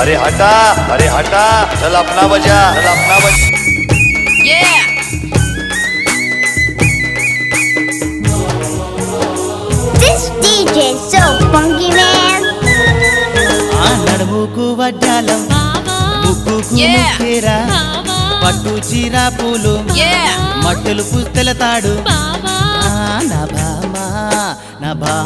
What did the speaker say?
अरे हटा चल अपना बजा Yeah! This DJ is so funky, man. నడుముకు వడ్డాలం ముక్కుకు Yeah. ముక్కేరా పట్టు చీర పూలు Yeah! మట్టలు పుస్తల తాడు నా భామ నా భామ